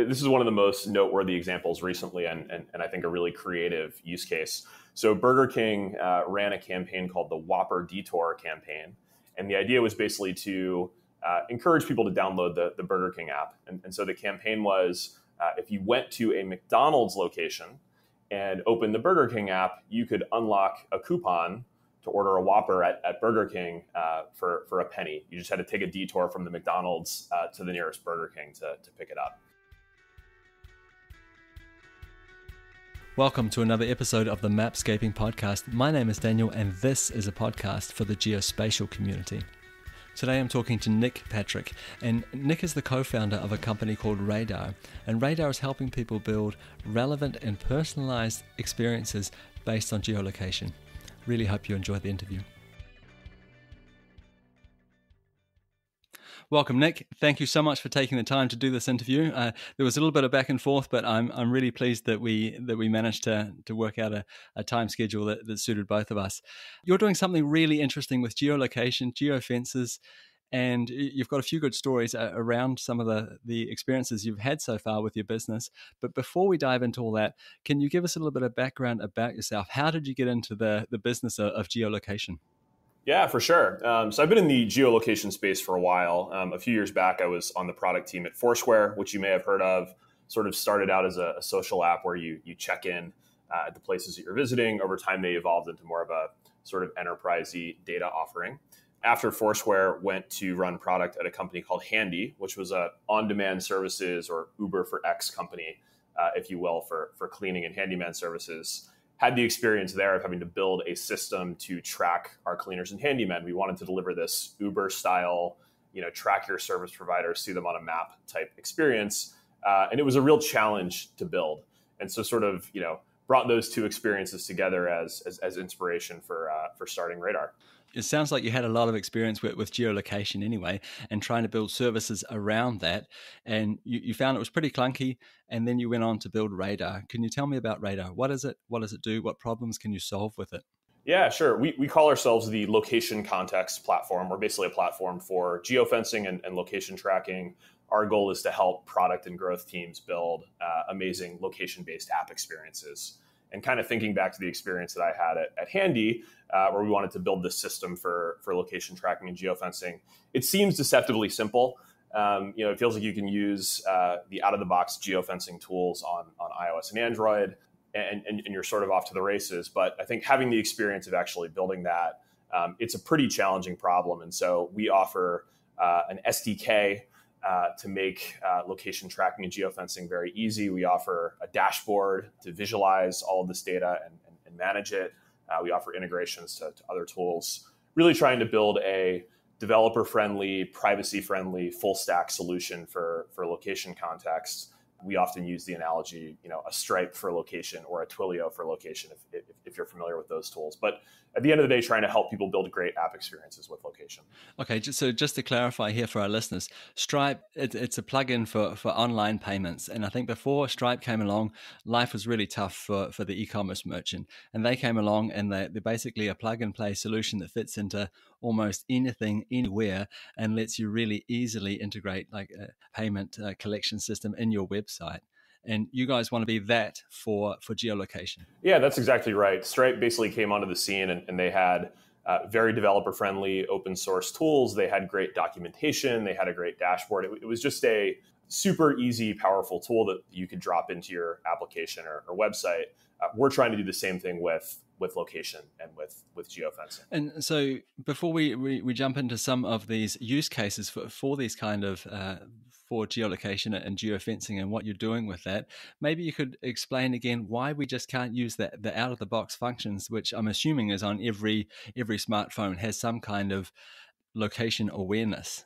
This is one of the most noteworthy examples recently, and I think a really creative use case. So Burger King ran a campaign called the Whopper Detour campaign. And the idea was basically to encourage people to download the Burger King app. And so the campaign was, if you went to a McDonald's location and opened the Burger King app, you could unlock a coupon to order a Whopper at Burger King for a penny. You just had to take a detour from the McDonald's to the nearest Burger King to pick it up. Welcome to another episode of the Mapscaping Podcast. My name is Daniel, and this is a podcast for the geospatial community. Today I'm talking to Nick Patrick, and Nick is the co-founder of a company called Radar, and Radar is helping people build relevant and personalized experiences based on geolocation. Really hope you enjoy the interview. Welcome, Nick. Thank you so much for taking the time to do this interview. There was a little bit of back and forth, but I'm really pleased that we managed to work out a time schedule that suited both of us. You're doing something really interesting with geolocation, geofences, and you've got a few good stories around some of the experiences you've had so far with your business. But before we dive into all that, can you give us a little bit of background about yourself? How did you get into the business of geolocation? Yeah, for sure. So I've been in the geolocation space for a while. A few years back, I was on the product team at Foursquare, which you may have heard of. Sort of started out as a social app where you check in at the places that you're visiting. Over time, they evolved into more of a sort of enterprisey data offering. After Foursquare, went to run product at a company called Handy, which was a on-demand services or Uber for X company, if you will, for cleaning and handyman services. Had the experience there of having to build a system to track our cleaners and handymen. We wanted to deliver this Uber style, track your service providers, see them on a map type experience. And it was a real challenge to build. And so sort of, brought those two experiences together as inspiration for starting Radar. It sounds like you had a lot of experience with geolocation anyway, and trying to build services around that. And you found it was pretty clunky, and then you went on to build Radar. Can you tell me about Radar? What is it? What does it do? What problems can you solve with it? Yeah, sure. We call ourselves the location context platform. We're basically a platform for geofencing and location tracking. Our goal is to help product and growth teams build amazing location-based app experiences. And kind of thinking back to the experience that I had at Handy, where we wanted to build this system for location tracking and geofencing, it seems deceptively simple. It feels like you can use the out-of-the-box geofencing tools on iOS and Android, and you're sort of off to the races. But I think having the experience of actually building that, it's a pretty challenging problem. And so we offer an SDK to make location tracking and geofencing very easy. We offer a dashboard to visualize all of this data and manage it. We offer integrations to other tools, really trying to build a developer-friendly, privacy-friendly, full-stack solution for location context. We often use the analogy, a Stripe for location or a Twilio for location, if you're familiar with those tools. But at the end of the day, trying to help people build great app experiences with location. Okay, so just to clarify here for our listeners, Stripe, it's a plugin for online payments. And I think before Stripe came along, life was really tough for the e-commerce merchant. And they came along and they're basically a plug-and-play solution that fits into almost anything, anywhere, and lets you really easily integrate like a payment collection system in your website. And you guys want to be that for geolocation. Yeah, that's exactly right. Stripe basically came onto the scene and they had very developer-friendly open source tools. They had great documentation. They had a great dashboard. It was just a super easy, powerful tool that you could drop into your application or website. We're trying to do the same thing with location and with geofencing. And so before we jump into some of these use cases for these kind of for geolocation and geofencing and what you're doing with that, maybe you could explain again why we just can't use the out of the box functions, which I'm assuming is on every smartphone, has some kind of location awareness,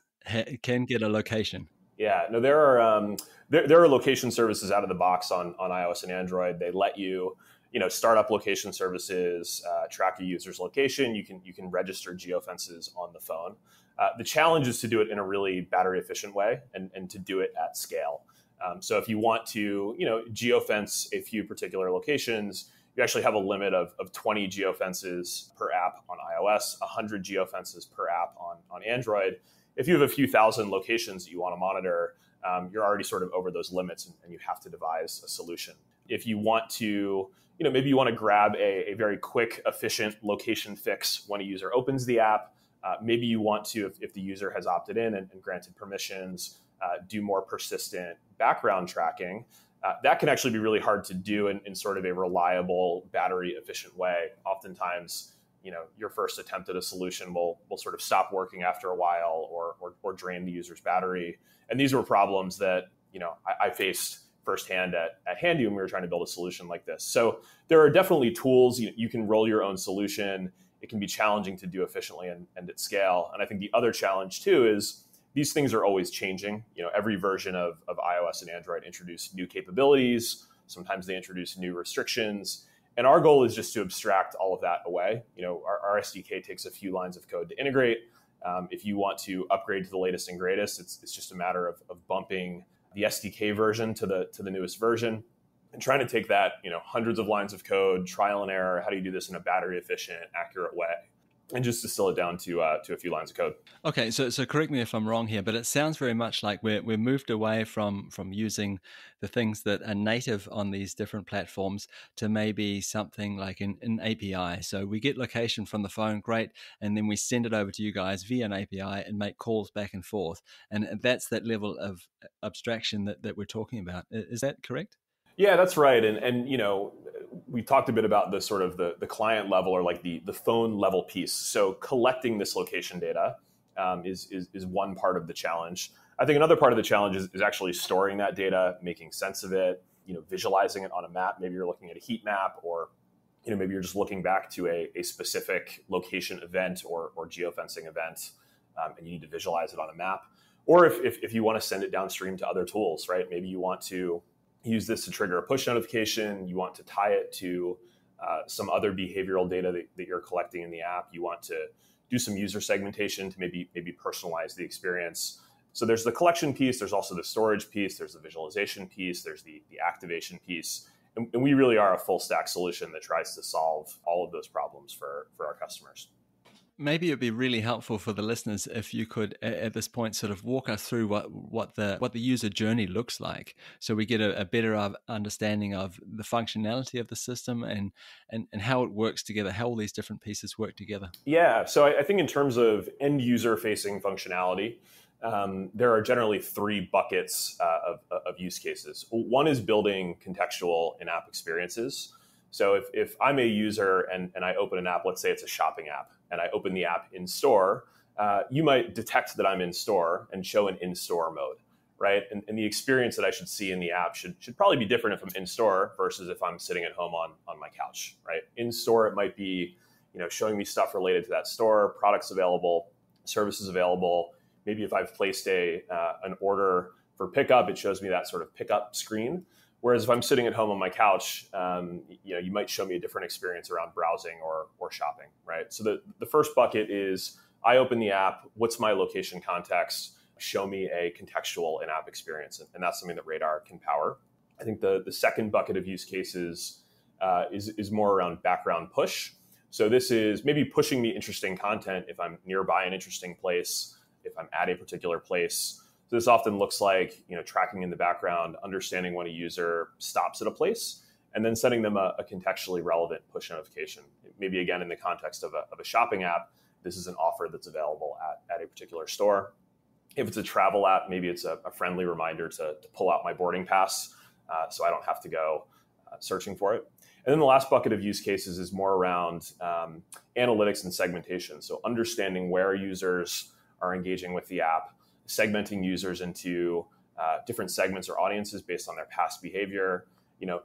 can get a location. Yeah, no, there are location services out of the box on iOS and Android. They let you start up location services, track a user's location. You can register geofences on the phone. The challenge is to do it in a really battery efficient way and to do it at scale. So if you want to, geofence a few particular locations, you actually have a limit of 20 geofences per app on iOS, 100 geofences per app on Android. If you have a few thousand locations that you want to monitor, you're already sort of over those limits and you have to devise a solution. If you want to, maybe you want to grab a very quick, efficient location fix when a user opens the app. Maybe you want to, if the user has opted in and granted permissions, do more persistent background tracking. That can actually be really hard to do in sort of a reliable, battery efficient way. Oftentimes, your first attempt at a solution will sort of stop working after a while or drain the user's battery. And these were problems that, I faced firsthand at Handy when we were trying to build a solution like this. So there are definitely tools. You can roll your own solution. It can be challenging to do efficiently and at scale. And I think the other challenge too is these things are always changing. Every version of iOS and Android introduce new capabilities. Sometimes they introduce new restrictions. And our goal is just to abstract all of that away. Our SDK takes a few lines of code to integrate. If you want to upgrade to the latest and greatest, it's just a matter of bumping the SDK version to the newest version and trying to take that, hundreds of lines of code, trial and error. How do you do this in a battery efficient, accurate way? And just distill it down to a few lines of code. Okay, so correct me if I'm wrong here, but it sounds very much like we're moved away from using the things that are native on these different platforms to maybe something like an API. So we get location from the phone, great, and then we send it over to you guys via an API and make calls back and forth. And that's that level of abstraction that we're talking about. Is that correct? Yeah, that's right. And we talked a bit about the sort of the client level or like the phone level piece. So collecting this location data is one part of the challenge. I think another part of the challenge is actually storing that data, making sense of it, visualizing it on a map. Maybe you're looking at a heat map, or maybe you're just looking back to a specific location event or geofencing event, and you need to visualize it on a map. Or if you want to send it downstream to other tools, right? Maybe you want to use this to trigger a push notification. You want to tie it to some other behavioral data that you're collecting in the app. You want to do some user segmentation to maybe personalize the experience. So there's the collection piece. There's also the storage piece. There's the visualization piece. There's the activation piece. And we really are a full stack solution that tries to solve all of those problems for our customers. Maybe it'd be really helpful for the listeners if you could, at this point, sort of walk us through what the user journey looks like, so we get a better understanding of the functionality of the system and how it works together, how all these different pieces work together. Yeah, so I think in terms of end user facing functionality, there are generally three buckets of use cases. One is building contextual in-app experiences. So if I'm a user and I open an app, let's say it's a shopping app, and I open the app in store, you might detect that I'm in store and show an in-store mode, right? And the experience that I should see in the app should probably be different if I'm in store versus if I'm sitting at home on my couch, right? In store, it might be showing me stuff related to that store, products available, services available. Maybe if I've placed an order for pickup, it shows me that sort of pickup screen. Whereas if I'm sitting at home on my couch, you might show me a different experience around browsing or shopping, right? So the first bucket is I open the app, what's my location context? Show me a contextual in-app experience. And that's something that Radar can power. I think the second bucket of use cases is more around background push. So this is maybe pushing me interesting content if I'm nearby an interesting place, if I'm at a particular place. So this often looks like tracking in the background, understanding when a user stops at a place, and then sending them a contextually relevant push notification. Maybe again in the context of a shopping app, this is an offer that's available at a particular store. If it's a travel app, maybe it's a friendly reminder to pull out my boarding pass so I don't have to go searching for it. And then the last bucket of use cases is more around analytics and segmentation. So understanding where users are engaging with the app, segmenting users into different segments or audiences based on their past behavior.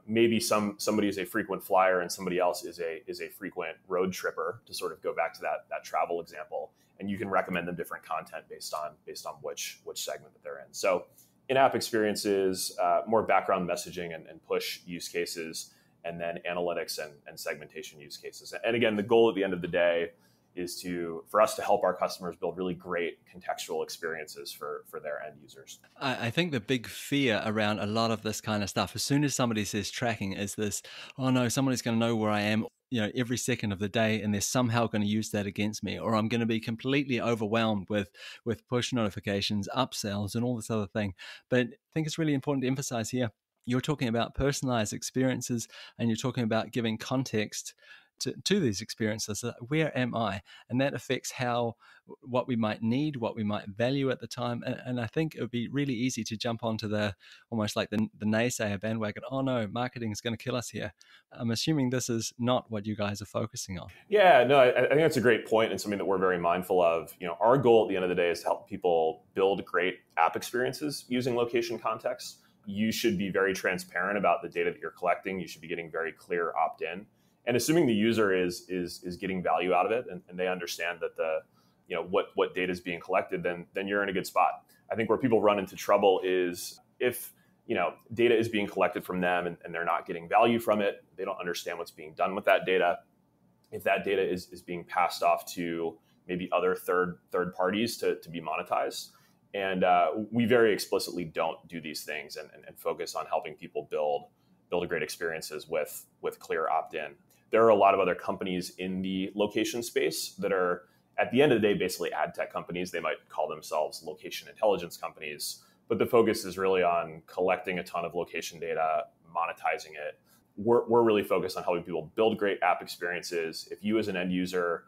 Maybe somebody is a frequent flyer and somebody else is a frequent road tripper, to sort of go back to that travel example. And you can recommend them different content based on which segment that they're in. So in-app experiences, more background messaging and push use cases, and then analytics and segmentation use cases. And again, the goal at the end of the day is for us to help our customers build really great contextual experiences for their end users. I think the big fear around a lot of this kind of stuff, as soon as somebody says tracking, is this, oh no, somebody's going to know where I am. every second of the day, and they're somehow going to use that against me, or I'm going to be completely overwhelmed with push notifications, upsells, and all this other thing. But I think it's really important to emphasize here, you're talking about personalized experiences, and you're talking about giving context to these experiences. Where am I? And that affects what we might need, what we might value at the time. And I think it would be really easy to jump onto almost like the naysayer bandwagon. Oh no, marketing is going to kill us here. I'm assuming this is not what you guys are focusing on. Yeah, no, I think that's a great point and something that we're very mindful of. Our goal at the end of the day is to help people build great app experiences using location context. You should be very transparent about the data that you're collecting. You should be getting very clear opt-in. And assuming the user is getting value out of it, and they understand that what data is being collected, then you're in a good spot. I think where people run into trouble is if data is being collected from them and they're not getting value from it, they don't understand what's being done with that data. If that data is being passed off to maybe other third parties to be monetized. And we very explicitly don't do these things and focus on helping people build great experiences with clear opt-in. There are a lot of other companies in the location space that are, at the end of the day, basically ad tech companies. They might call themselves location intelligence companies, but the focus is really on collecting a ton of location data, monetizing it. We're really focused on helping people build great app experiences. If you as an end user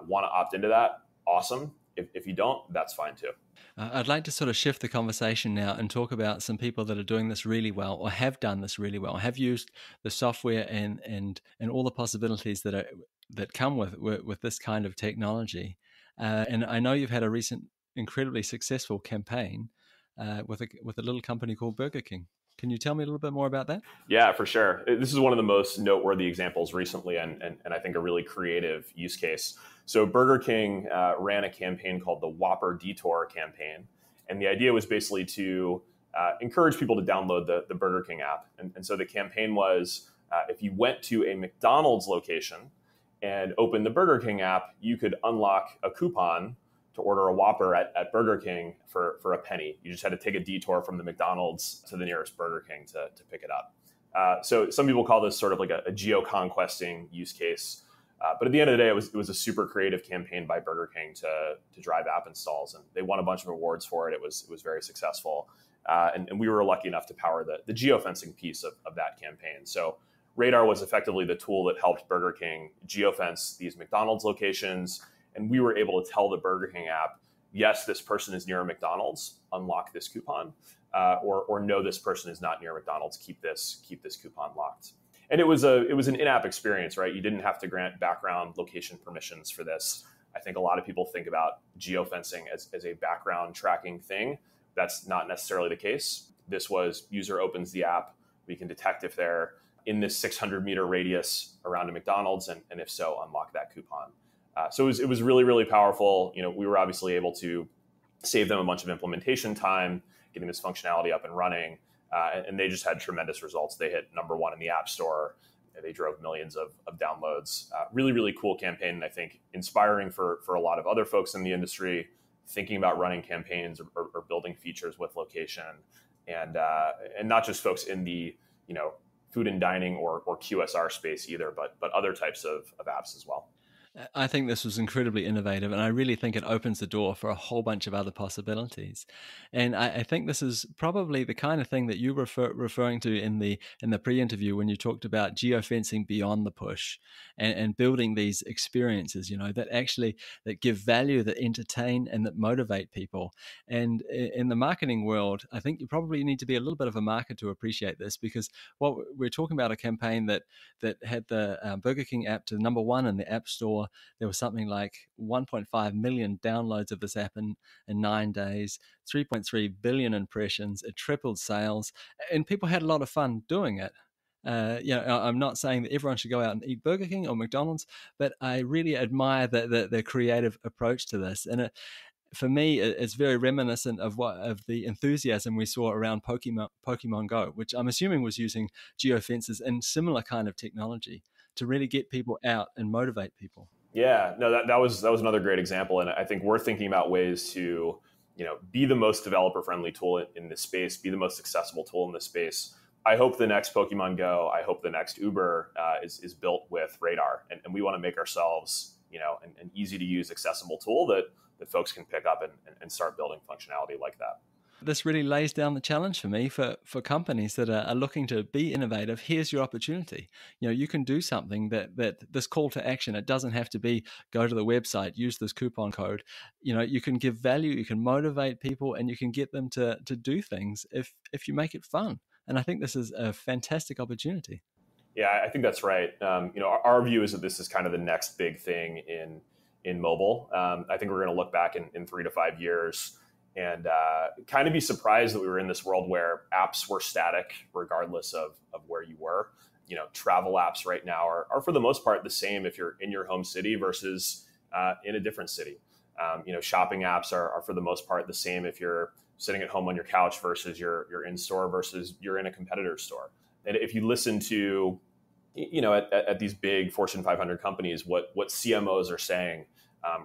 want to opt into that, awesome. If you don't, that's fine too. I'd like to sort of shift the conversation now and talk about some people that are doing this really well, or have done this really well, have used the software and all the possibilities that come with this kind of technology. And I know you've had a recent incredibly successful campaign with a little company called Burger King. Can you tell me a little bit more about that? Yeah, for sure. This is one of the most noteworthy examples recently, and I think a really creative use case. So Burger King ran a campaign called the Whopper Detour campaign. And the idea was basically to encourage people to download the Burger King app. And so the campaign was, if you went to a McDonald's location and opened the Burger King app, you could unlock a coupon to order a Whopper at Burger King for a penny. You just had to take a detour from the McDonald's to the nearest Burger King to pick it up. So some people call this sort of like a geo-conquesting use case. But at the end of the day, it was a super creative campaign by Burger King to drive app installs, and they won a bunch of awards for it. It was very successful, and we were lucky enough to power the geofencing piece of that campaign. So Radar was effectively the tool that helped Burger King geofence these McDonald's locations, and we were able to tell the Burger King app, yes, this person is near a McDonald's, unlock this coupon, or no, this person is not near McDonald's, keep this coupon locked. And it was an in-app experience, right? You didn't have to grant background location permissions for this. I think a lot of people think about geofencing as a background tracking thing. That's not necessarily the case. This was user opens the app. We can detect if they're in this 600-meter radius around a McDonald's, and if so, unlock that coupon. So it was really, really powerful. We were obviously able to save them a bunch of implementation time, getting this functionality up and running. And they just had tremendous results. They hit number one in the App Store. They drove millions of downloads. Really, really cool campaign. And I think inspiring for a lot of other folks in the industry thinking about running campaigns or building features with location. And not just folks in the food and dining or QSR space either, but other types of apps as well. I think this was incredibly innovative, and I really think it opens the door for a whole bunch of other possibilities. And I think this is probably the kind of thing that you were referring to in the pre-interview when you talked about geofencing beyond the push and building these experiences, that give value, that entertain, and that motivate people. And in the marketing world, I think you probably need to be a little bit of a marketer to appreciate this, because what we're talking about, a campaign that had the Burger King app to number one in the App Store. There was something like 1.5 million downloads of this app in 9 days, 3.3 billion impressions. It tripled sales, and people had a lot of fun doing it. I'm not saying that everyone should go out and eat Burger King or McDonald's, but I really admire the creative approach to this. And for me, it's very reminiscent of the enthusiasm we saw around Pokemon Go, which I'm assuming was using geofences and similar kind of technology to really get people out and motivate people. Yeah, no, that was another great example. And I think we're thinking about ways to, be the most developer friendly tool in this space, be the most accessible tool in this space, I hope the next Pokemon Go, I hope the next Uber is built with Radar, and we want to make ourselves, an easy to use, accessible tool that folks can pick up and start building functionality like that. This really lays down the challenge for me for companies that are looking to be innovative. Here's your opportunity. You can do something that this call to action, it doesn't have to be go to the website, use this coupon code. You can give value, you can motivate people, and you can get them to do things if you make it fun. And I think this is a fantastic opportunity. Yeah, I think that's right. Our view is that this is kind of the next big thing in mobile. I think we're going to look back in 3 to 5 years and kind of be surprised that we were in this world where apps were static regardless of where you were. Travel apps right now are for the most part the same if you're in your home city versus in a different city. Shopping apps are for the most part the same if you're sitting at home on your couch versus you're in store versus you're in a competitor's store. And if you listen to, at these big Fortune 500 companies, what CMOs are saying,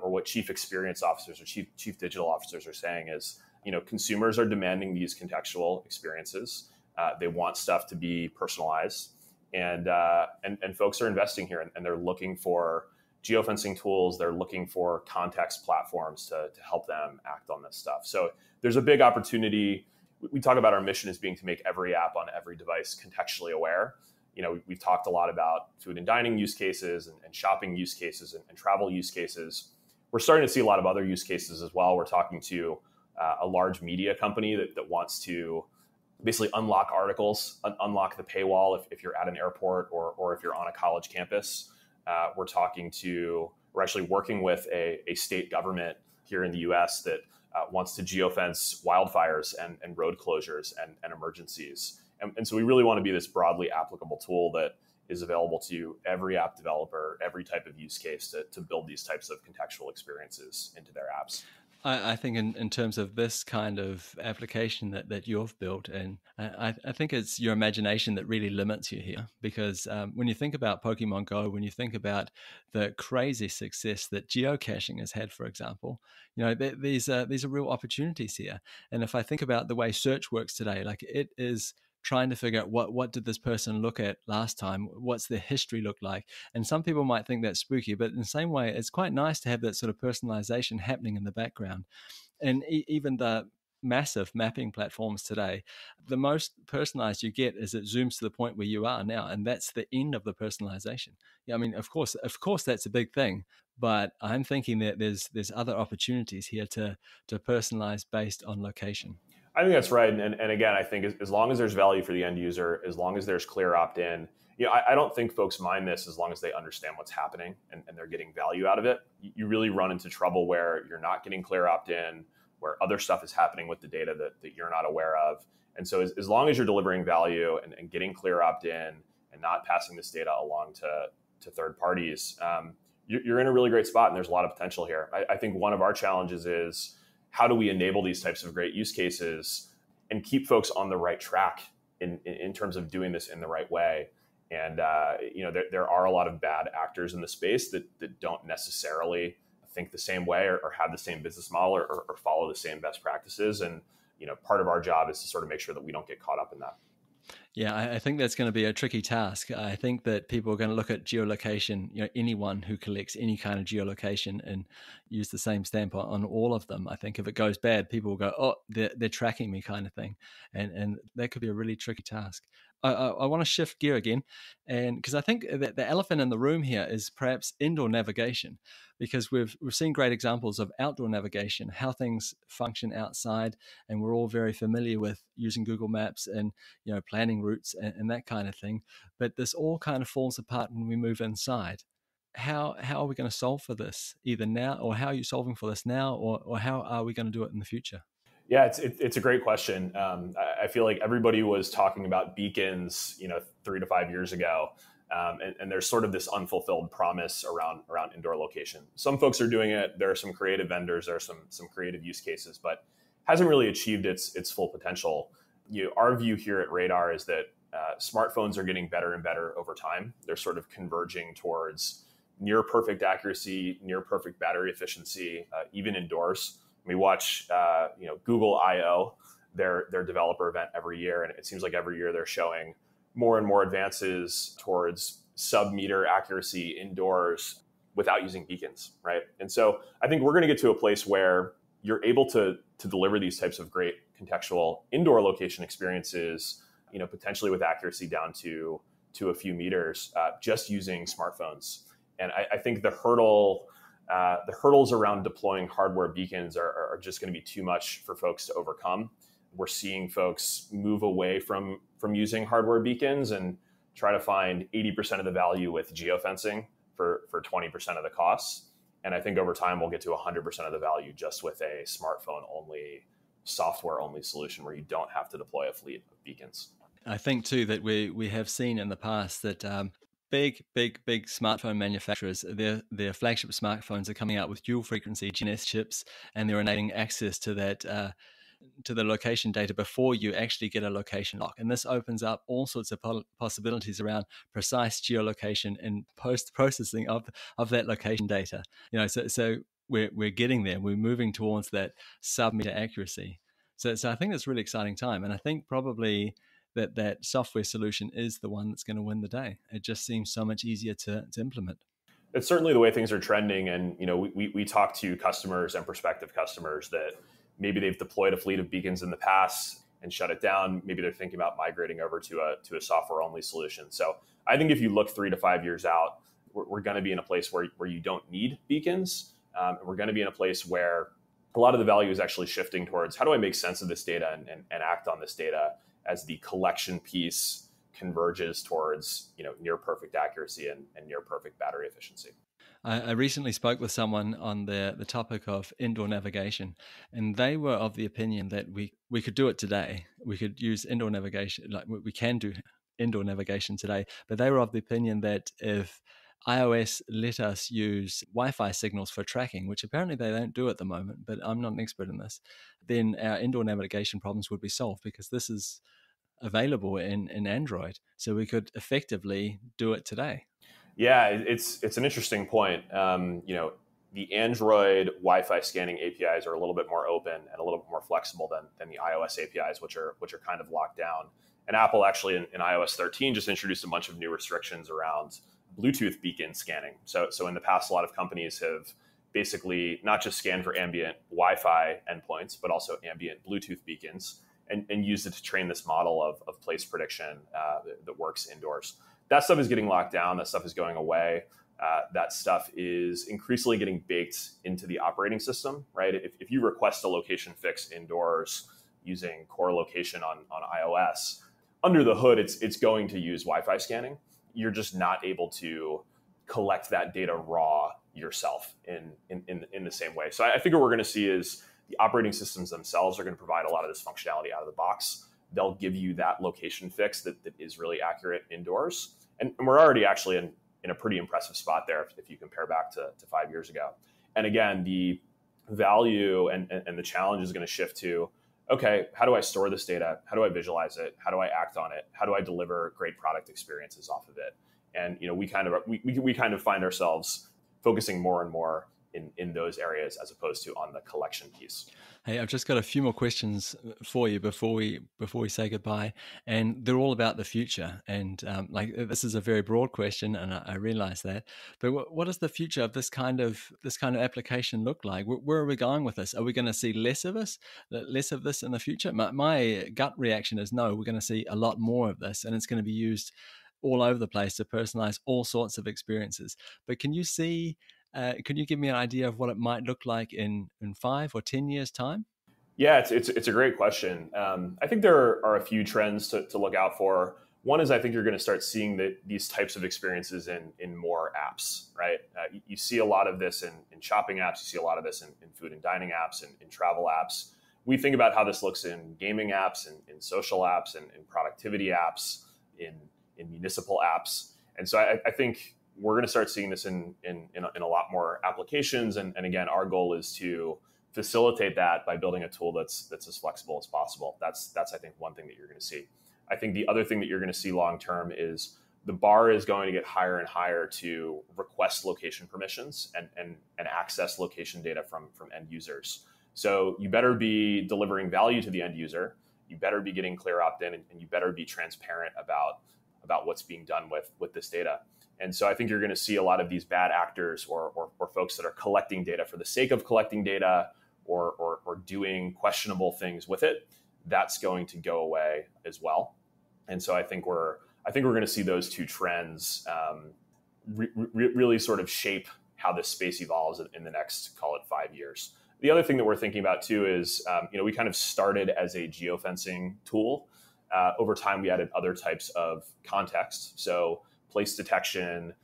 or what chief experience officers or chief digital officers are saying is, consumers are demanding these contextual experiences. They want stuff to be personalized, and folks are investing here, and they're looking for geofencing tools. They're looking for context platforms to help them act on this stuff. So there's a big opportunity. We talk about our mission as being to make every app on every device contextually aware. We've talked a lot about food and dining use cases and shopping use cases and travel use cases. We're starting to see a lot of other use cases as well. We're talking to a large media company that wants to basically unlock articles, unlock the paywall if you're at an airport or if you're on a college campus. We're actually working with a state government here in the US that wants to geofence wildfires and road closures and emergencies. And so we really want to be this broadly applicable tool that is available to every app developer, every type of use case to build these types of contextual experiences into their apps. I think in terms of this kind of application that you've built, and I think it's your imagination that really limits you here, because when you think about Pokemon Go, when you think about the crazy success that geocaching has had, for example, these are real opportunities here. And if I think about the way search works today, like it is trying to figure out what did this person look at last time? What's their history look like? And some people might think that's spooky, but in the same way, it's quite nice to have that sort of personalization happening in the background. And even the massive mapping platforms today, the most personalized you get is it zooms to the point where you are now, and that's the end of the personalization. Yeah, I mean, of course, that's a big thing, but I'm thinking that there's other opportunities here to personalize based on location. I think that's right. And again, I think as long as there's value for the end user, as long as there's clear opt-in, I don't think folks mind this as long as they understand what's happening and they're getting value out of it. You really run into trouble where you're not getting clear opt-in, where other stuff is happening with the data that you're not aware of. And so as long as you're delivering value and getting clear opt-in and not passing this data along to third parties, you're in a really great spot, and there's a lot of potential here. I think one of our challenges is, how do we enable these types of great use cases and keep folks on the right track in terms of doing this in the right way? And there are a lot of bad actors in the space that don't necessarily think the same way or have the same business model or follow the same best practices. And part of our job is to sort of make sure that we don't get caught up in that. Yeah, I think that's going to be a tricky task. I think that people are going to look at geolocation, anyone who collects any kind of geolocation, and use the same stamp on all of them. I think if it goes bad, people will go, oh, they're tracking me, kind of thing. And that could be a really tricky task. I want to shift gear again, and because I think that the elephant in the room here is perhaps indoor navigation, because we've seen great examples of outdoor navigation, how things function outside, and we're all very familiar with using Google Maps and planning routes and that kind of thing. But this all kind of falls apart when we move inside. How are we going to solve for this either now, or how are you solving for this now, or how are we going to do it in the future? Yeah, it's a great question. I feel like everybody was talking about beacons, 3 to 5 years ago, and there's sort of this unfulfilled promise around indoor location. Some folks are doing it. There are some creative vendors. There are some creative use cases, but hasn't really achieved its full potential. Our view here at Radar is that smartphones are getting better and better over time. They're sort of converging towards near perfect accuracy, near perfect battery efficiency, even indoors. We watch, Google I/O their developer event every year. And it seems like every year they're showing more and more advances towards sub-meter accuracy indoors without using beacons, right? And so I think we're going to get to a place where you're able to deliver these types of great contextual indoor location experiences, potentially with accuracy down to a few meters, just using smartphones. And I think the hurdles around deploying hardware beacons are just going to be too much for folks to overcome. We're seeing folks move away from using hardware beacons and try to find 80% of the value with geofencing for 20% of the costs. And I think over time, we'll get to 100% of the value just with a smartphone only, software only solution where you don't have to deploy a fleet of beacons. I think too that we have seen in the past that big smartphone manufacturers, their flagship smartphones are coming out with dual frequency GNSS chips, and they're enabling access to that to the location data before you actually get a location lock. And this opens up all sorts of possibilities around precise geolocation and post-processing of that location data. So we're getting there. We're moving towards that sub-meter accuracy. So I think it's a really exciting time. And I think probably that software solution is the one that's going to win the day. It just seems so much easier to implement. It's certainly the way things are trending. And, we talk to customers and prospective customers that maybe they've deployed a fleet of beacons in the past and shut it down. Maybe they're thinking about migrating over to a software only solution. So I think if you look 3 to 5 years out, we're going to be in a place where you don't need beacons. And we're going to be in a place where a lot of the value is actually shifting towards how do I make sense of this data and act on this data as the collection piece converges towards near perfect accuracy and near perfect battery efficiency. I recently spoke with someone on the topic of indoor navigation, and they were of the opinion that we could do it today. We could use indoor navigation, like we can do indoor navigation today, but they were of the opinion that if iOS let us use Wi-Fi signals for tracking, which apparently they don't do at the moment, but I'm not an expert in this, then our indoor navigation problems would be solved because this is available in Android. So we could effectively do it today. Yeah, it's an interesting point. The Android Wi-Fi scanning APIs are a little bit more open and a little bit more flexible than the iOS APIs, which are kind of locked down. And Apple actually in iOS 13 just introduced a bunch of new restrictions around Bluetooth beacon scanning. So in the past, a lot of companies have basically not just scanned for ambient Wi-Fi endpoints, but also ambient Bluetooth beacons and used it to train this model of place prediction that works indoors. That stuff is getting locked down. That stuff is going away. That stuff is increasingly getting baked into the operating system, right? If you request a location fix indoors using core location on iOS, under the hood, it's going to use Wi-Fi scanning. You're just not able to collect that data raw yourself in the same way. So I think what we're going to see is the operating systems themselves are going to provide a lot of this functionality out of the box. They'll give you that location fix that is really accurate indoors. And we're already actually in a pretty impressive spot there if you compare back to 5 years ago. And again, the value and the challenge is going to shift to, okay, how do I store this data? How do I visualize it? How do I act on it? How do I deliver great product experiences off of it? And we kind of find ourselves focusing more and more in those areas as opposed to on the collection piece. Hey, I've just got a few more questions for you before we say goodbye, and they're all about the future. And this is a very broad question, and I realize that. But what does the future of this kind of application look like? Where are we going with this? Are we going to see less of this in the future? My gut reaction is no. We're going to see a lot more of this, and it's going to be used all over the place to personalize all sorts of experiences. But can you give me an idea of what it might look like in 5 or 10 years' time? Yeah, it's a great question. I think there are a few trends to look out for. One is I think you're going to start seeing these types of experiences in more apps, right? You see a lot of this in shopping apps. You see a lot of this in food and dining apps and in travel apps. We think about how this looks in gaming apps and in social apps and in productivity apps, in municipal apps. And so I think we're going to start seeing this in a lot more applications. And again, our goal is to facilitate that by building a tool that's as flexible as possible. That's I think one thing that you're going to see. I think the other thing that you're going to see long term is the bar is going to get higher and higher to request location permissions and access location data from end users. So you better be delivering value to the end user. You better be getting clear opt-in, and you better be transparent about what's being done with this data. And so I think you're going to see a lot of these bad actors or folks that are collecting data for the sake of collecting data or doing questionable things with it. That's going to go away as well. And so I think we're going to see those two trends really sort of shape how this space evolves in the next, call it 5 years. The other thing that we're thinking about too is, we kind of started as a geofencing tool. Over time, we added other types of context. So place detection,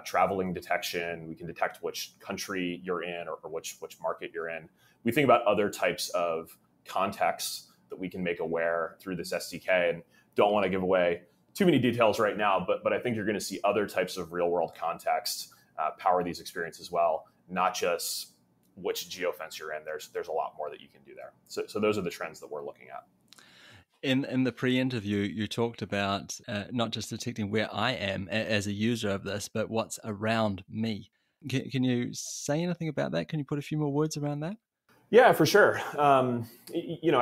traveling detection. We can detect which country you're in or which market you're in. We think about other types of contexts that we can make aware through this SDK, and don't want to give away too many details right now, but I think you're going to see other types of real world context power these experiences as well, not just which geofence you're in. There's a lot more that you can do there. So those are the trends that we're looking at. In the pre-interview, you talked about not just detecting where I am as a user of this, but what's around me. Can you say anything about that? Can you put a few more words around that? Yeah, for sure. I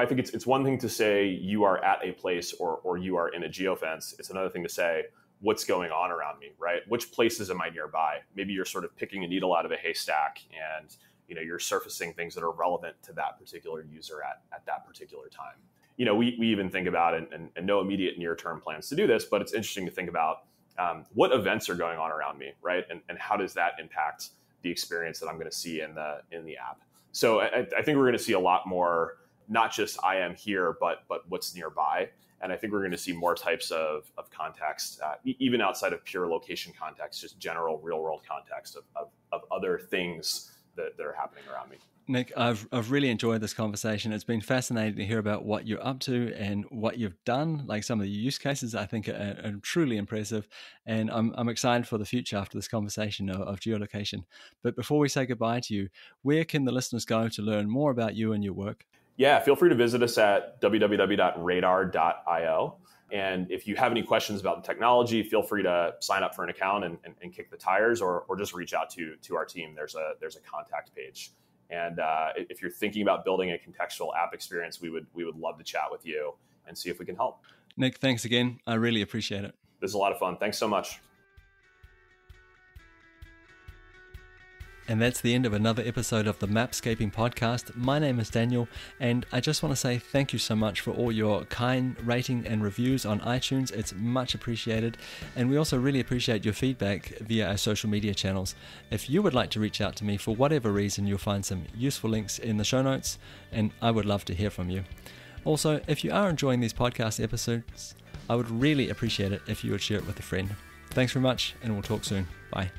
think it's one thing to say you are at a place or you are in a geofence. It's another thing to say what's going on around me, right? Which places am I nearby? Maybe you're sort of picking a needle out of a haystack and you're surfacing things that are relevant to that particular user at that particular time. We even think about it, and no immediate near-term plans to do this, but it's interesting to think about what events are going on around me, right? And how does that impact the experience that I'm going to see in the app? So I think we're going to see a lot more, not just I am here, but what's nearby. And I think we're going to see more types of context, even outside of pure location context, just general real-world context of other things that are happening around me. Nick, I've really enjoyed this conversation. It's been fascinating to hear about what you're up to and what you've done. Like some of the use cases, I think are truly impressive. And I'm excited for the future after this conversation of geolocation. But before we say goodbye to you, where can the listeners go to learn more about you and your work? Yeah, feel free to visit us at www.radar.io. And if you have any questions about the technology, feel free to sign up for an account and kick the tires, or just reach out to our team. There's a contact page. And if you're thinking about building a contextual app experience, we would love to chat with you and see if we can help. Nick, thanks again. I really appreciate it. This is a lot of fun. Thanks so much. And that's the end of another episode of the Mapscaping podcast. My name is Daniel, and I just want to say thank you so much for all your kind rating and reviews on iTunes. It's much appreciated. And we also really appreciate your feedback via our social media channels. If you would like to reach out to me for whatever reason, you'll find some useful links in the show notes, and I would love to hear from you. Also, if you are enjoying these podcast episodes, I would really appreciate it if you would share it with a friend. Thanks very much, and we'll talk soon. Bye.